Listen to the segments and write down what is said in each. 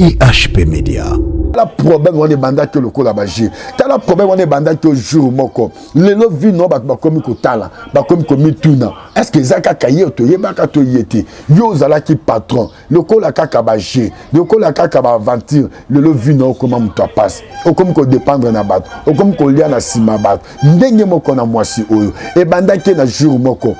IHP Media. La problème on est banda que le cola bagé. T'as la problème on est banda que jour moko. Le lo vi no ba comme ko tala, ba comme ko mituna. Est-ce que zaka kaye to yeba ka to yete. Yo zala ki patron. Le cola kaka bagé. Le cola kaka ba aventure. Le lo vi no comment muta passe. O comme ko dépendre na bat. O comme ko lia na sima bat. Ndenge moko na mwasi oyo. E banda ke na jour moko.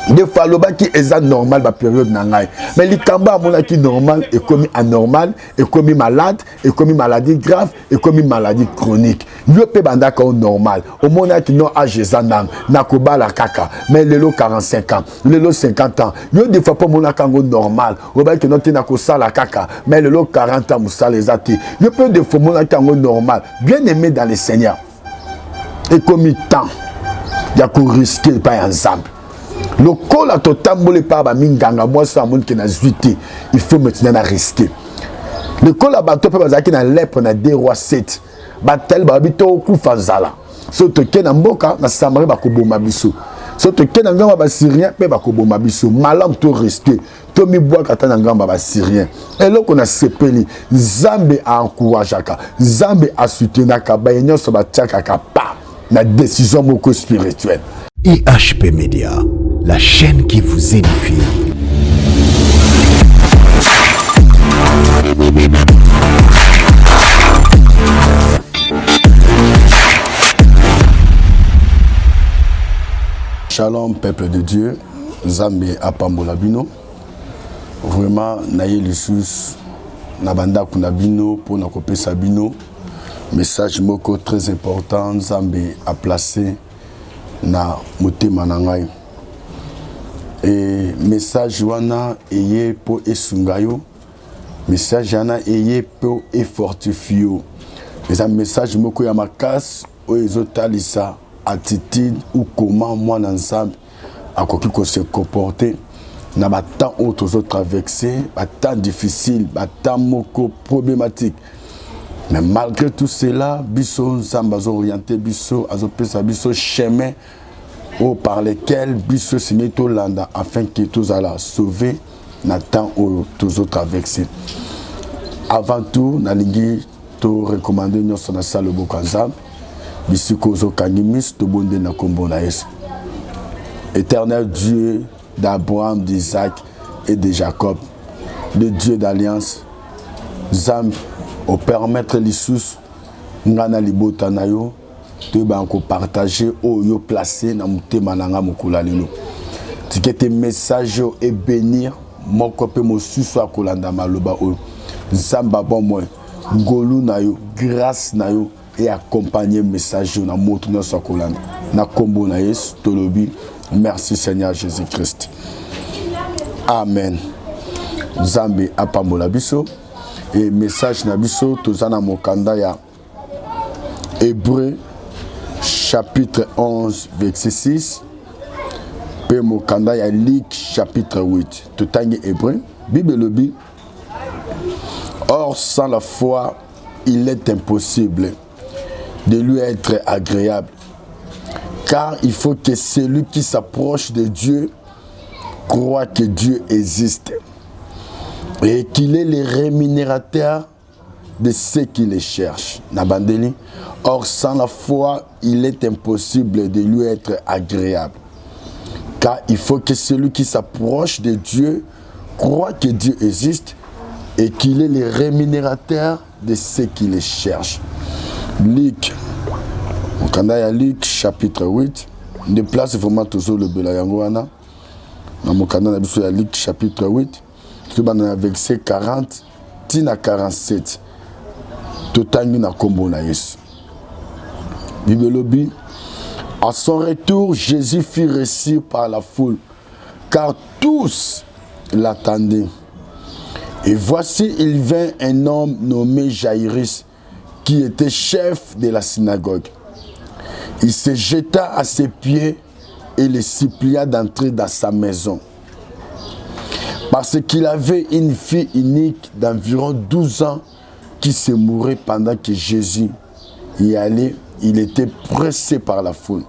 Des fois, le qui est normal, la période nangai. Mais les kamba qui normal est comme anormal, est comme malade, est comme maladie grave, est comme maladie chronique. Yo pe banda ko normal. Au monde qui non âge zanam, nakoba la kaka. Mais le lo 45 ans, le lo 50 ans. Yo des fois pas mon kango normal. Au bas qui non te nako la kaka. Mais le lo 40 ans moussa les athées. Yo pe des fois mon kango normal. Bien aimé dans les seigneurs. Et comme temps, il y a qu'on risquer pas ensemble. Le col à totambolé par Baminganga, moi, c'est un monde qui n'a zuité. Il faut maintenant risquer. Le col à bateau, qui n'a lèpre, n'a des rois 7. Batel, babito, koufanzala. Soto ken mboka, na samari bakobo mabiso. Soto ken ngamba ba syrien, pe bakobo mabiso. Malam to risquer. To mi bois katana ngamba ba syrien. Et là qu'on a sepeli, Zambe a encouragé, Zambe a soutenu, ba yenyo so ba tiaka pa. Na décision moko spirituelle. IHP Media, la chaîne qui vous édifie. Shalom peuple de Dieu, Zambe apambola bino. Vraiment naye lisus na banda kuna bino pour na kopesa bino. Message moko très important Zambe a placé na motema na ngai. Et message wana eye po esungayo, message wana eye po efortifio. Mais un message moko ya makas o ezotalisa attitude ou comment moi ensemble akoki ko se comporter na ba temps autres traversé, ba temps difficile, ba temps moko problématique. Mais malgré tout cela, biso nzamba zo orienté biso azopesa biso chemin par lesquels biso simeto landa afin que tous alla sauver na temps où tous autres traversé. Avant tout, nalingi to recommander nyonso na sala bokanzam bisiko zo kangimis to bonde na kombo na Yesu. Éternel Dieu d'Abraham, d'Isaac et de Jacob, le Dieu d'alliance, Zambe au permettre l'issous ngana libota na yo te ba ko partager o yo placer na mutema nanga mukula lelo tikete message et bénir moko pe mosusu akolanda maloba o Zamba bon moi ngolu na yo grâce na yo et accompagner message na moto na sokolanda na kombo na Yesu tolobi merci Seigneur Jésus-Christ. Amen. Zambe apambola biso. Et message nabiso tozana mokanda ya Hébreu chapitre 11 verset 6 pe mokanda ya Luc chapitre 8 totangi Hébreu Bible le dit or sans la foi il est impossible de lui être agréable car il faut que celui qui s'approche de Dieu croit que Dieu existe et qu'il est le rémunérateur de ceux qui les cherchent. Nabandeli. Or, sans la foi, il est impossible de lui être agréable. Car il faut que celui qui s'approche de Dieu croit que Dieu existe et qu'il est le rémunérateur de ceux qui les cherchent. Luc, Luc chapitre 8, de place vraiment toujours le Belayangoana. Dans mon canal, Luc chapitre 8. Verset 40 tina 47 totangi na kombo na Yesu. Bibelobi à son retour Jésus fut reçu par la foule car tous l'attendaient. Et voici il vint un homme nommé Jairus qui était chef de la synagogue. Il se jeta à ses pieds et le supplia d'entrer dans sa maison. Parce qu'il avait une fille unique d'environ 12 ans qui se mourait pendant que Jésus y allait. Il était pressé par la foule.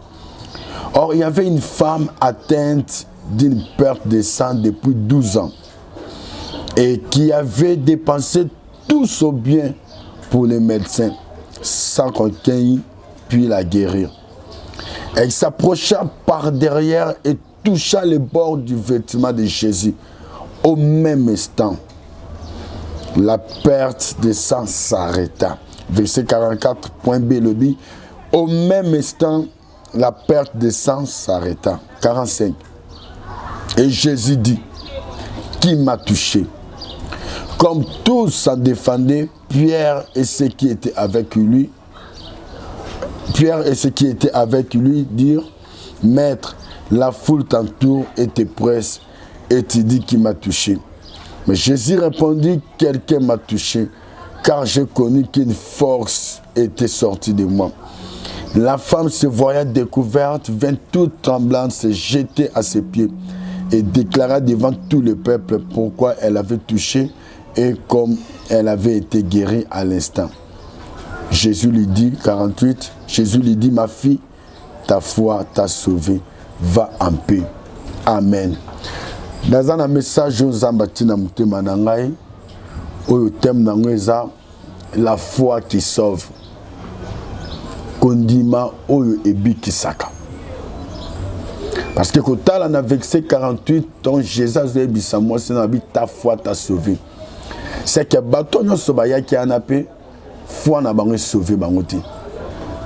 Or, il y avait une femme atteinte d'une perte de sang depuis 12 ans et qui avait dépensé tous au bien pour les médecins, sans qu'aucun puisse la guérir. Elle s'approcha par derrière et toucha le bord du vêtement de Jésus. Au même instant, la perte de sang s'arrêta. Verset 44.b le dit. Au même instant, la perte de sang s'arrêta. 45. Et Jésus dit, qui m'a touché? Comme tous s'en défendaient, Pierre et ceux qui étaient avec lui dirent, Maître, la foule t'entoure et te presse, et tu dis qui m'a touché. Mais Jésus répondit, quelqu'un m'a touché, car j'ai connu qu'une force était sortie de moi. La femme, se voyant découverte, vint toute tremblante se jeter à ses pieds et déclara devant tout le peuple pourquoi elle avait touché et comme elle avait été guérie à l'instant. Jésus lui dit, 48, Jésus lui dit, ma fille, ta foi t'a sauvée, va en paix. Amen. Dans un message aux ambatina mutema na ngai, oyo thème na ngai eza la foi qui sauve. Kondima oyo ebikisaka. Parce que quand on a verset 48, donc Jésus a dit moi ta foi t'a sauvé. C'est que bateau no sobaya qui en a paix, foi na bango sauvé bangote.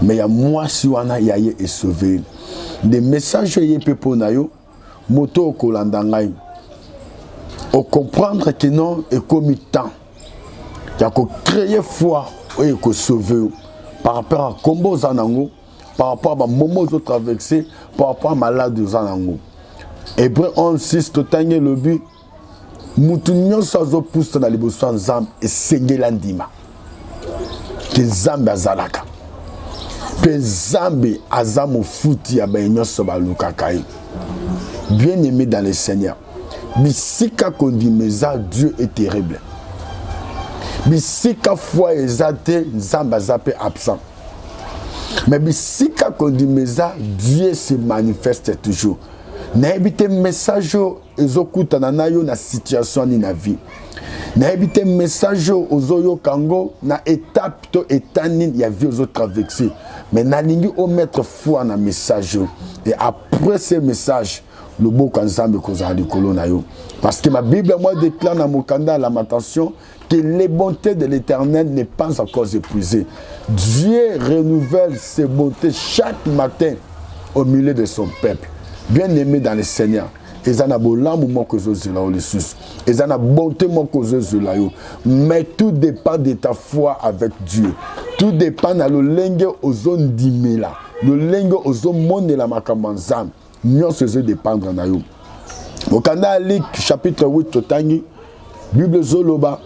Mais il y a moi si wana yaye est sauvé. Des messages yé pepo na yo moto kolanda ngai. Au comprendre que non est comme temps. Il y a qu'on créer foi et qu'on sauver par rapport à combo zanango, par rapport à momos autres traversés, par rapport à malade zanango. Hébreu 11:6 totanye le but. Mutunyo sazo pousse dans les besoins zam et sengelandima. Que zambe azalaka. Que zambe azamo futi ya benyo sobalukakai. Bien aimé dans le Seigneur. Bisika kondimeza, Dieu est terrible. Bisika foi ezate, zamba zape absent. Mais bisika kondimeza, Dieu se manifeste toujours. Na ebite message ezokuta na yo na situation ni na vie. Na ebite message ozoyo kango na étape to etani ya vie ozo traverser. Mais na lingi o mettre foi na message et après ce message le beau kanzambe kozali kolona yo. Parce que ma Bible moi déclare dans mon candidat à lamentation que les bontés de l'Éternel n'est pas encore épuisées. Dieu renouvelle ses bontés chaque matin au milieu de son peuple. Bien aimé dans le Seigneur. Ils en ont beau mon que ils en ont bonté mon que mais tout dépend de ta foi avec Dieu. Tout dépend de l'olenge aux zones d'imela. L'olenge aux zones monde de la makamanzam. Nous se dépendre na yo. Au Canada Luc chapitre 8 totangi Bible zoloba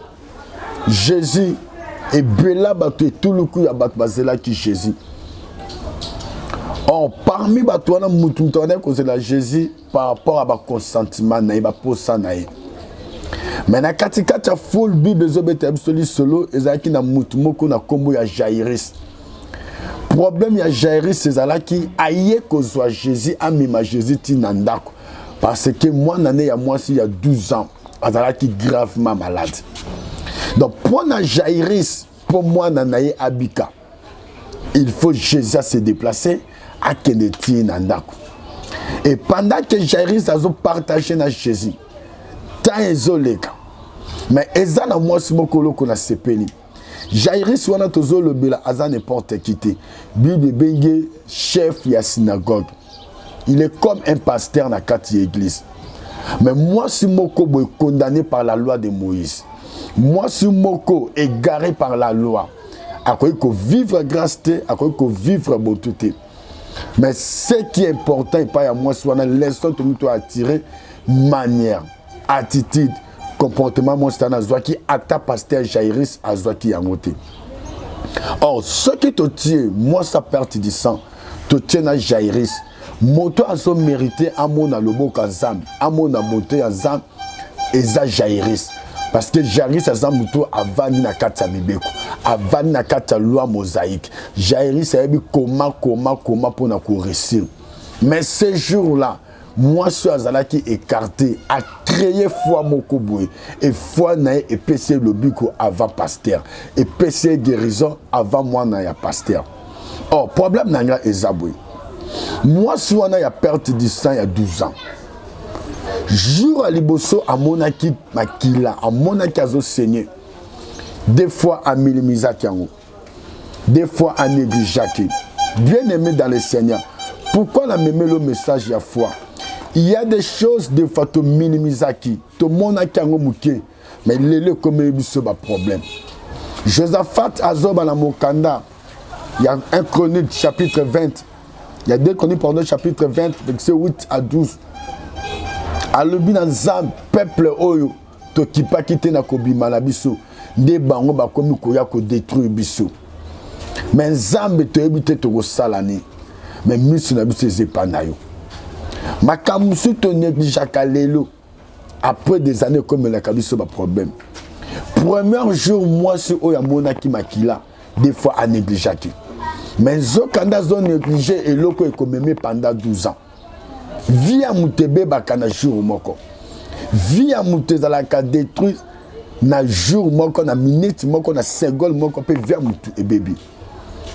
Jésus et bela bato tout le coup ya bato bazela ki Jésus. Or parmi bato wana mutu mutone ko la Jésus par rapport à ba consentement na ba posa na ye. Mais na katikati ya full Bible zobeta absolu solo ezaki na mutu moko na kombo ya Jairus. Problème ya Jairus c'est qui aye kozwa Jésus amima Jésus tinandako parce que moi nané ya moi il y a 12 ans azalaki gravement malade. Donc pour na Jairus pour moi nanaye abika il faut Jésus se déplacer à keneti nandako. Et pendant que Jairus azo partager na Jésus tant ezoleka mais ezana moi simokolo ko na sepeli Jairus wana tozo le bela aza n'importe qui te. Bible bengue chef ya synagogue. Il est comme un pasteur na kati église. Mais moi si moko boy condamné par la loi de Moïse. Moi si moko égaré par la loi. Akoy ko vivre grâce te, akoy ko vivre beauté. Mais ce qui est important et pas à moi soit l'instant que nous doit attirer manière, attitude, comportement monstana qui atta pasteur Jairus azwaki yangote. Or ce qui te tient moi sa perte du sang te tient à Jairus moto aso mérité amona lobo kazam amona moto azam eza Jairus parce que Jairus azam moto avani na kata mibeko avani na kata loi mosaïque Jairus ayebi comment pour na ko réussir mais ce jour là moi sur azalaki écarté a créé foi moko boye et foi na et PC le biko avant pasteur et PC guérison avant moi na ya pasteur. Oh problème nanga ezabwe. Moi sur na ya perte du sang il y a 12 ans. Jour à liboso à monaki makila à monaki azo saigner. Des fois à milimizaki yango. Des fois à négligeaki. Bien aimé dans le Seigneur. Pourquoi la même le message ya foi? Il y a des choses de fois to minimizaki, to monaki yango muke, mais lele comme biso ba problème. Josaphat azoba na mokanda. Il y a un chronique chapitre 20. Il y a deux chroniques pendant chapitre 20 verset 8 à 12. Alobi na nzambe peuple oyo to kipa kite na kobima na biso nde bango ba komi koya ko détruire biso. Mais nzambe to ebite to ko salani. Mais misu na biso ezepana yo. Makamusu to néglige kalelo. Après des années comme la kabiso ba problème. Premier jour moi sur oya monaki makila des fois à négliger. Mais zokanda zo négligé et loko e komeme pendant 12 ans. Vie à mutebe bakana jour moko. Vie à mutezalaka détruit na jour moko na minute moko na seconde moko pe vie mutu et bébé.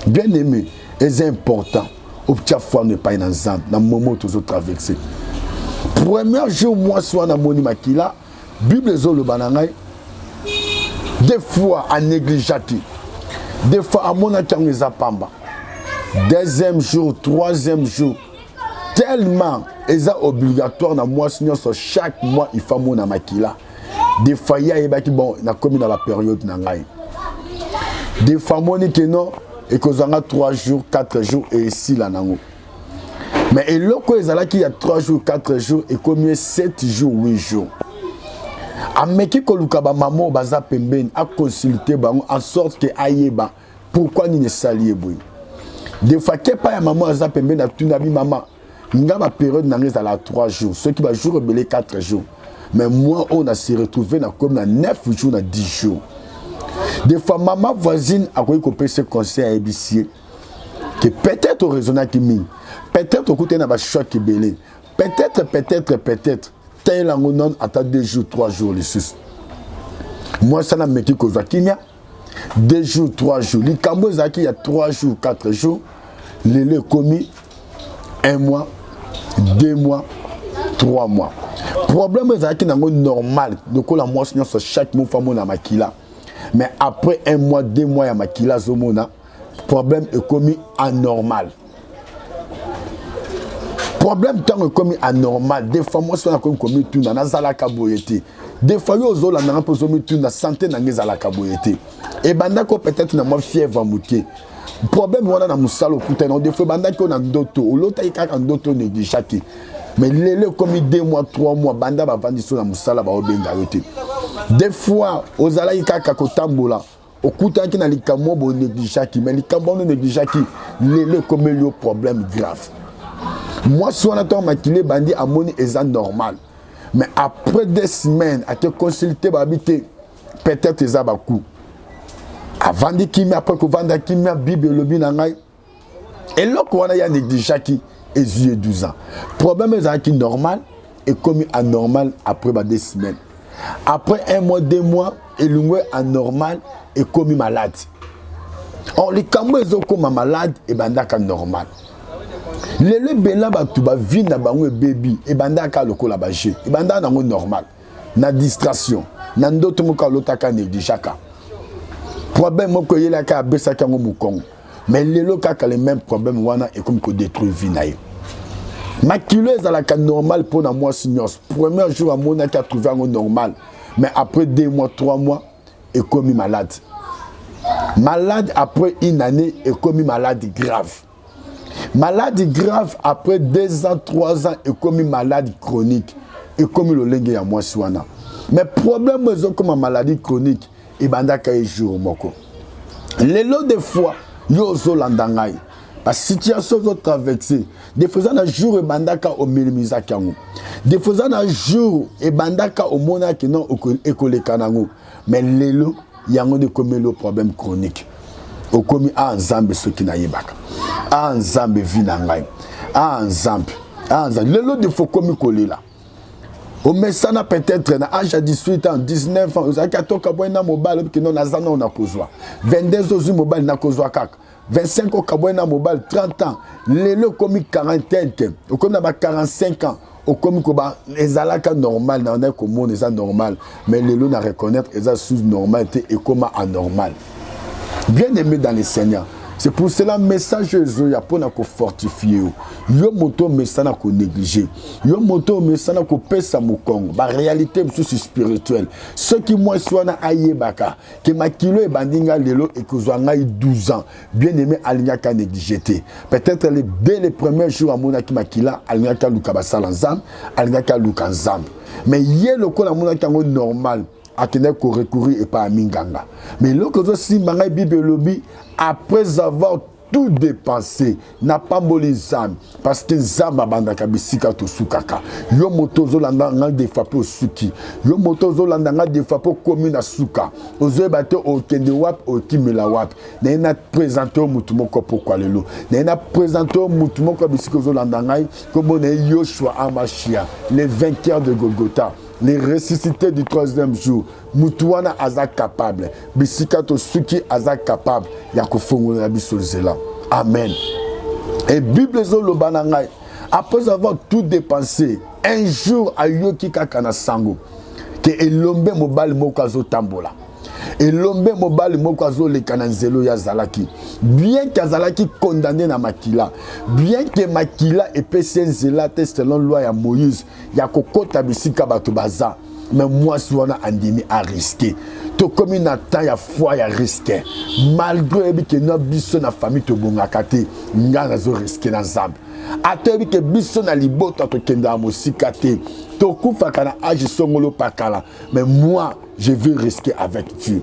Bien aimé, c'est important. Au petit fois ne pas dans zam dans moment tous autres traverser. Premier jour moi soit na moni makila Bible zo le banangai des fois à négliger. Des fois à mon akang les apamba. Deuxième jour, troisième jour. Tellement c'est obligatoire dans moi sinon chaque mois il faut mon makila. Des fois il y a qui bon na comme dans la période nangai. Des fois moni que non et que ça 3 jours, 4 jours et ici là nango. Mais et là quoi ezala qui y a 3 jours, 4 jours et combien 7 jours, 8 jours. Ameki ko lukaba maman baza pembeni a consulter bango en sorte que ayeba pourquoi ni ne salier boy. Des fois que pas ya maman baza pembeni na tuna bi maman nga ma période na ngeza la 3 jours, ceux qui va jour rebelle 4 jours. Mais moi on a se retrouvé na comme na 9 jours na 10 jours. Des fois maman voisine a quoi qu'on peut se conseiller à ébicier que peut-être au raisonnable qui mine, peut-être au côté na ba choc qui belé, peut-être tel en non attend 2 jours 3 jours les sus. Moi ça n'a meki ko vakinya 2 jours 3 jours, les kambo zaki il y a 3 jours 4 jours, les commis 1 mois, 2 mois, 3 mois. Problème zaki nango normal, donc la moi sur chaque mot famo na makila. Mais après 1 mois, 2 mois, il y a makila zomona. Problème est commis anormal. Problème tant est commis anormal. Des fois, moi, si on a commis tout, on a zalaka boyete. Des fois, yo zo la n'a pas commis tout, na santé na zalaka boyete. Et banda ko peut-être na moi fièvre mouké. Problème on a na musalo kuta non des fois banda ko na ndoto, ou l'autre ika en ndoto négligé. Mais les commis 2 mois, 3 mois, banda ba vandi so na musala ba obenga yote. Des fois, aux alaïka kakotambola, au couteau qui n'a likambo bon négligé, mais likambo non négligé les comme le problème grave. Moi, si on attend maquillé bandi à moni est normal. Mais après 2 semaines, à te consulter, habiter, peut-être les abakou. Avant de qui après que vendre qui m'a Bible le binangai. Et là, qu'on a négligé qui est 12 ans. Problème est qui normal et commis anormal après 2 semaines. Après 1 mois, 2 mois, il est anormal et commis malade. Or, les cambos sont comme malade et bandaka normal. Les bela batuba vie na bango baby et bandaka loko la bagé. Et bandaka nango normal. Na distraction. Na ndoto moka lotaka négligaka. Problème moko yela ka besaka ngo mukongo. Mais les locaux les mêmes problèmes wana et comme que détruire vie na ye. Maculeuse à la cas normal pour moi signor. Premier jour à mon a trouvé un normal. Mais après 2 mois, 3 mois, est commis malade. Malade après 1 année est commis malade grave. Malade grave après 2 ans, 3 ans est commis malade chronique. Et commis le lengue à moi soana. Mais problème c'est comme maladie chronique et bandaka et jour moko. Les lots de fois yo zo landangai. La situation est traversée. Des fois, un jour, et bandaka au milieu kango. Des fois, un jour, et bandaka au mona qui non école kanango. Mais l'élo, il y a un de problème chronique. Au commis à un zambe ce qui n'a pas. À un zambe vinangai. À un zambe. Ah, le lot de faut comme là. Au mesana peut-être na âge à 18 ans, 19 ans, vous avez 14 kabouena mobile que non azana on a kozwa. 22 ans mobile na kozwa kak. 25 ans kabouena mobile 30 ans. Le lot comme 41 au comme na 45 ans. Au comme koba ezalaka normal na on est comme on est normal mais le lot na reconnaître eza sous normalité et comment anormal. Bien aimé dans les Seigneurs. C'est pour cela message ya pona ko fortifier yo moto mesana ko négliger yo moto mesana ko pesa mukongo ba réalité spirituelle ce qui moi soit na ayebaka que makilo e bandinga lelo et que zwanga 12 ans bien aimé alinya ka négliger peut-être dès les premiers jours à mona ki makila alinya ka luka basala nzam alinya ka luka nzam mais yé le ko la mona ki normal atene ko recourir et pas à minganga mais lorsque si mangai bible lobby après avoir tout dépensé n'a pas moli zam parce que zam abanda kabisika to sukaka yo moto zolanda nga de fapo suki yo moto zolanda nga de fapo commune suka ozo bato o kende wap o kimela wap na na présenter mutu moko pourquoi lelo na présenter mutu moko bisika zolanda ngai comme na Yoshua Amashia les vainqueurs de Golgotha, les ressuscités du troisième jour. Mutuana aza capable. Bisikato suki aza capable. Yako fongola bisolzela. Amen. Et Bible zolo banangai. Après avoir tout dépensé, un jour à yoki kakana sango. Que elombe mobile mokazo tambola. Elombe mobile mokazo le kananzelo ya zalaki. Bien qu'azalaki condamné na makila. Bien que makila et PCNZela selon loi ya Moïse. Yako kota bisika bato baza. Mais moi, si on a andimi à risquer, tout comme une attaque à foi à risquer, malgré que notre biso na famille te bongakate, nga na zo risquer na zambe. Atebi que biso na libota to kenda mosikate, to kufa kana agi songolo pakala, mais moi, je veux risquer avec Dieu.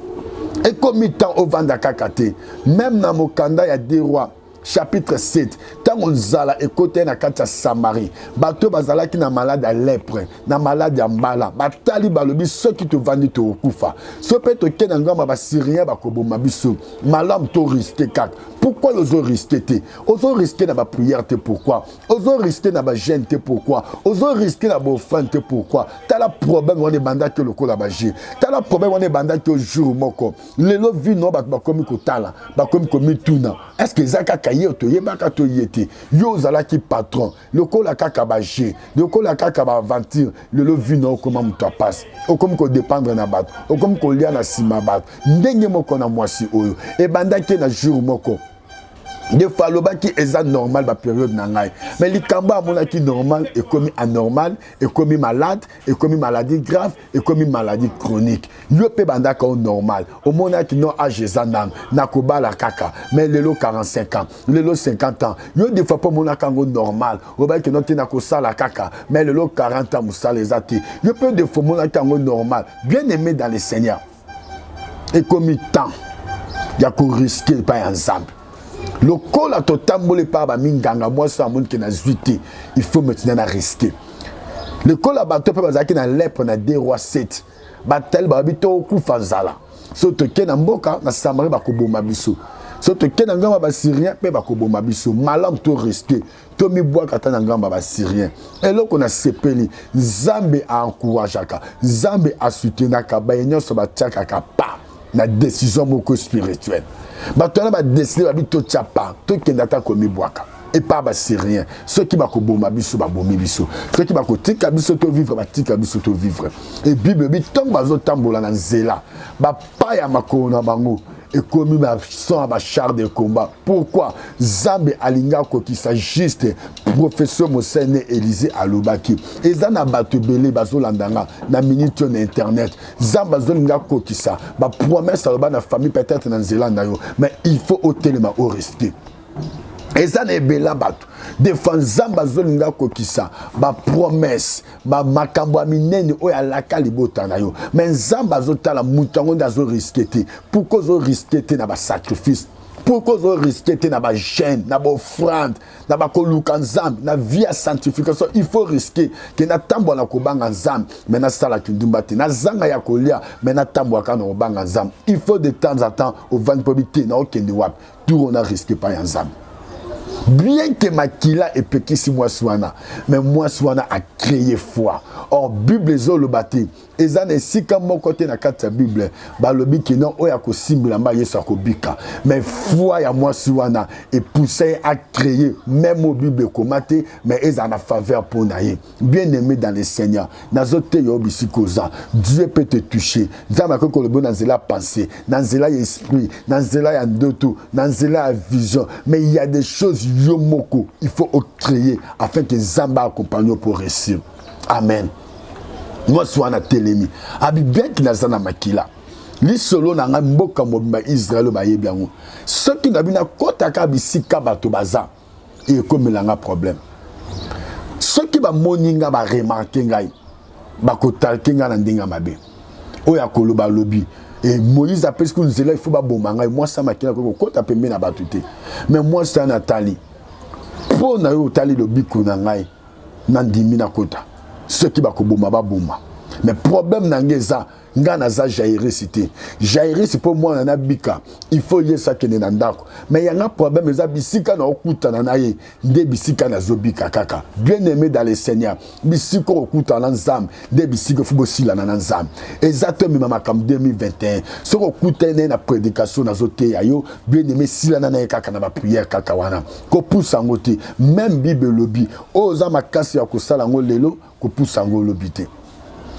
Et comme il temps au vandakakate, même na mokanda ya des rois. Chapitre 7. Tant on zala écoute na kata Samarie. Bato bazala ki na malade à lèpre, na malade à mbala. Batali balobi ceux qui te vendent te okufa. Ce peut te ken ngamba ba syrien ba koboma biso. Malam to risquer kak. Pourquoi les autres risquer? Ozo risquer na ba prière te pourquoi? Ozo risquer na ba jeûne te pourquoi? Ozo risquer na ba offrande te pourquoi? T'as la problème on est banda que le ko la baje. T'as la problème on est banda que jour moko. Le lo vi no ba komi ko tala, ba komi komi tuna. Est-ce que zaka yo zalaki patron le kola kaka baje le kola kaka ba aventure le lo vino comment muto passe o comme ko dépendre na bato o comme ko lia na sima bato ndenge moko na mwasi oyo e bandaki na jour moko de fois lobaki eza normal ba période na ngai mais likamba amona ki normal et comme anormal et comme malade et comme maladie grave et comme maladie chronique yo pe bandaka au normal au mona ki non âge zanam na kobala kaka mais lelo 45 ans lelo 50 ans yo de fois pas mona kango normal o ba ki non te na ko sala kaka mais lelo 40 ans musala ezati yo pe de fois mona kango normal bien aimé dans le Seigneur et comme temps ya ko risquer pas ensemble. Le col a totambolé par ba minganga moi ça monde qui na zuité il faut maintenant risquer le col a bateau pe bazaki na lèpre na des rois 7 batel ba bito kufa nzala so to ke na mboka na Samarie ba ko boma biso so to ke na ngamba ba syrien pe ba ko boma biso malam to risquer to mi bois kata na ngamba ba syrien et là qu'on a sepeli Nzambe a encourageaka Nzambe a soutenaka ba nyonso ba tiaka ka pa na décision moko spirituelle. Maintenant, on va décider de tout tchapa, tout qui n'a pas commis boaka. Et pas bah c'est rien. Ceux qui va bomba biso ba bomi biso. Ceux qui va tika biso to vivre ba tika biso to vivre. Et Bible bi tant bazo tambola na nzela. Ba pa ya makona bango. Et comme il sont à char de combat. Pourquoi Zambe alinga ko qui s'agiste professeur Mosene Élisée Alobaki. Et zana batu belé bazo landanga na minute on internet. Zamba zolinga ko qui ça. Ba promesse à la famille peut-être dans Zélanda yo. Mais il faut au téléma au rester. Et ça n'est bela batu. Défense Zamba zolinga ko qui ça. Ba promesse. Ba makambo minene o ya la kalibota na yo. Mais Zamba zotala mutango ndazo risquer. Pourquoi zo risquer na ba sacrifice? Pourquoi zo risquer na ba jeûne, na ba offrande, na ba koluka nzambe, na vie à sanctification, il faut risquer que na tambo na kobanga nzambe, mais na sala kindumba te, na zanga ya kolia, mais na tambo ka na kobanga nzambe. Il faut de temps en temps au vent probité na okende wap, tout on a risqué pas nzambe. Bien que Makila et Pekisi Mwaswana, mais Mwaswana a créé foi. Or, Bible est le bâti. Et ça n'est si comme mon côté na carte Bible, balobi qui non oya ko simbula mba yeso akobika. Mais foi ya Mwaswana et poussé à créer même au Bible komate, mais ils en a faveur pour naïe. Bien aimé dans le Seigneur, nazote yo bisikoza. Dieu peut te toucher. Zama ko le bon dans la pensée, dans la esprit, dans la ndoto, dans la vision. Mais il y a des choses yomoko, il faut créer afin que Zamba accompagne pour réussir. Amen. Moi soit na telemi. Abi bien qui na zana makila. Li solo na mboka mobimba Israël ba yebiango. Ce qui na bina kota ka bisika bato baza. Et comme langa problème. Ce qui ba moninga ba remarquer ngai. Ba kotalke nga na ndinga mabe. Oya koloba lobi. Et Moïse a parce que nous il faut pas bomanga. Moi ça makila ko kota pembe na batute. Mais moi ça Nathalie. Pour na yo tali lobi ko na ngai. Na ndimi na kota. Ce qui va koboma ba boma. Mais problème nangeza ngana za Jairus cité. Jairus pour moi na bika. Il faut y ça kene na ndako. Mais y a un problème eza bisika na okuta na naye. Nde bisika na zobika kaka. Bien aimé dans le Seigneur. Bisika okuta na nzam. Nde bisika fubo sila na nzam. Exactement mama comme 2021. Ce okuta na prédication na zote ya yo. Bien aimé sila na naye kaka na ba prière kaka wana. Ko poussa ngote. Même Bible lobi. Oza makasi ya kosala ngolelo ko poussa ngolobité.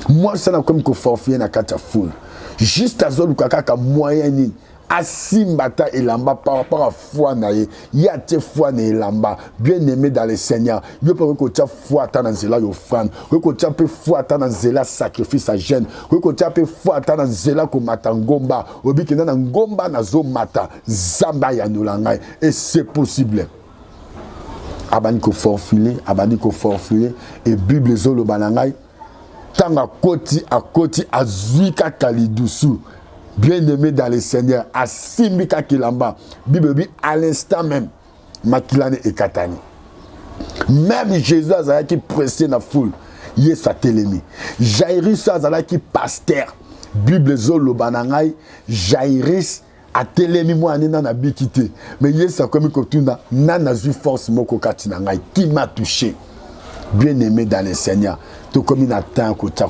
Moi, ça n'a comme que forfait na kata foule. Juste à zolu kaka moyen asimbata elamba par rapport à foi nae. Ya te foi na elamba. Bien aimé dans le Seigneur. Yo pas que tu foi ta na zela yo offrande. Que tu peux foi ta na zela sacrifice à jeune. Que tu peux foi ta na zela ko matangomba. Obi ke na ngomba na zo mata. Zamba ya nolangai. Et c'est possible. Abani ko forfulé. Et Bible zolo banangai. Tanga koti a zuika kalidusu. Bien aimé dans le Seigneur, a simbika kilamba. Bible à l'instant même, makilane et katani. Même Jésus a qui pressé na foule, yé sa telemi. Jairus a qui pasteur. Bible zolo banangai, Jairus a telemi moi nena na bikité. Mais yé sa comme kotuna nana zu force moko katinangai qui m'a touché. Bien aimé dans le Seigneur. Tout comme il attend que tu as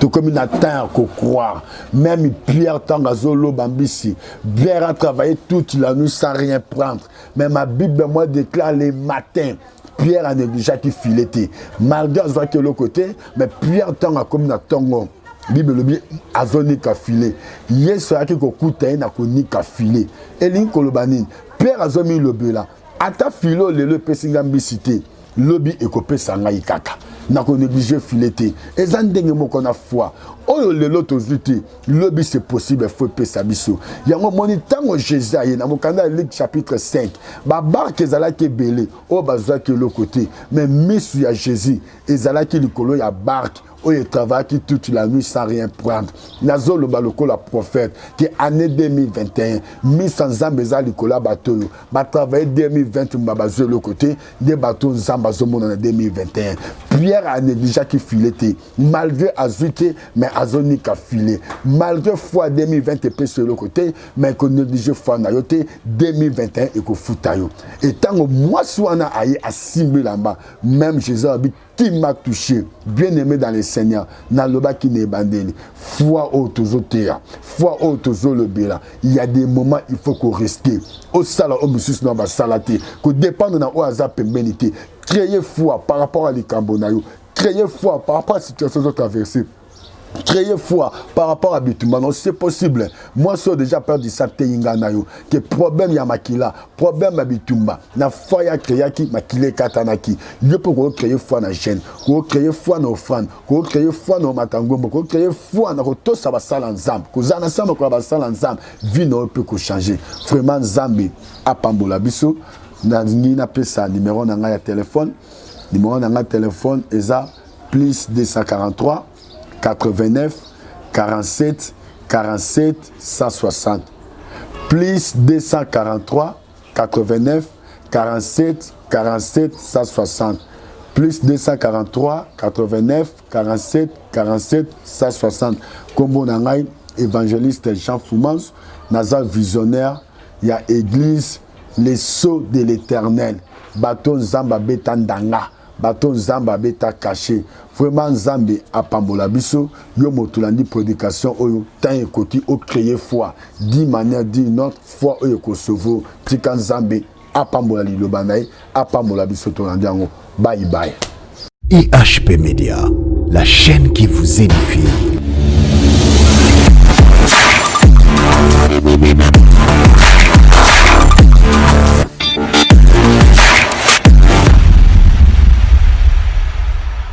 tout comme il attend qu'on croire. Même Pierre Tangazolo Bambisi, Pierre a travaillé toute la nuit sans rien prendre. Mais ma Bible moi déclare les matins. Pierre a négligé qui fileté. Malgré ce que l'autre côté, mais Pierre Tanga comme na tongo. Bible le bien azoni ka filé. Yesu a qui ko kuta na ko ni ka filé. Elin kolobanine. Pierre azomi le bela. Ata filo le pesingambi cité. Lobby et copé sanga ikaka. N'a qu'on négligé fileté. Et ça n'denge mo qu'on a foi. Oh le lot aux outils. Lobby c'est possible faut payer sa biso. Il y a un moment tango Jésus a na mo kanda Luc chapitre 5. Ba barke zala ke belé. Oh bazwa ke le côté. Mais misu ya Jésus et zala ke likolo ya barke. Oh, il travaille toute la nuit sans rien prendre. Nazo le baloko la prophète qui année 2021, 1100 ans beza likola bateau. Ba travailler 2020 mbabazo le côté des bateaux zambazo mon en 2021. Pierre a négligé qui fileté. Malgré azuité mais azoni ka filé. Malgré foi 2020 et sur le côté mais qu'on néglige foi na yoté 2021 et ko futayo. Et tant moi soana aye à simbi là-bas, même Jésus a dit qui m'a touché, bien aimé dans le Seigneur, dans le bas qui n'est bandé, foi au tozotea, foi au tozolobela. Il y a des moments il faut qu'on reste. Au sala au monsieur non va salater, que dépendre dans au hasard pénalité. Créer foi par rapport à l'Ikambonayo, créer foi par rapport à la situation de traversée. Créer foi par rapport à Bitumba, non c'est possible. Moi je suis déjà peur de ça nayo que problème ya makila, problème à Bitumba. Na foi ya créer qui makile katanaki. Je peux créer foi na chaîne, créer foi na offrande, créer foi na matangombo, créer foi na to ça va sala nzambe. Kozana sama ko ba sala nzambe, vie no peut ko changer. Vraiment nzambe apambola biso na ngina pesa numéro na nga ya téléphone. Numéro na nga téléphone eza plus 243 89 47 47 160 plus 243 89 47 47 160 plus 243 89 47 47 160 Kombo nangai évangéliste Jean Foumans Nazar visionnaire il y a église les sceaux de l'Éternel. Baton Zamba beta ndanga, baton Zamba beta caché. Vraiment Zambe apambola biso, yo motulandi prédication oyo tant ekoti o créer foi, d'une manière d'une autre foi oyo ko sauver. Tika Zambe apambola liloba nae, apambola biso tolandi yango. Bye bye. IHP Media, la chaîne qui vous édifie.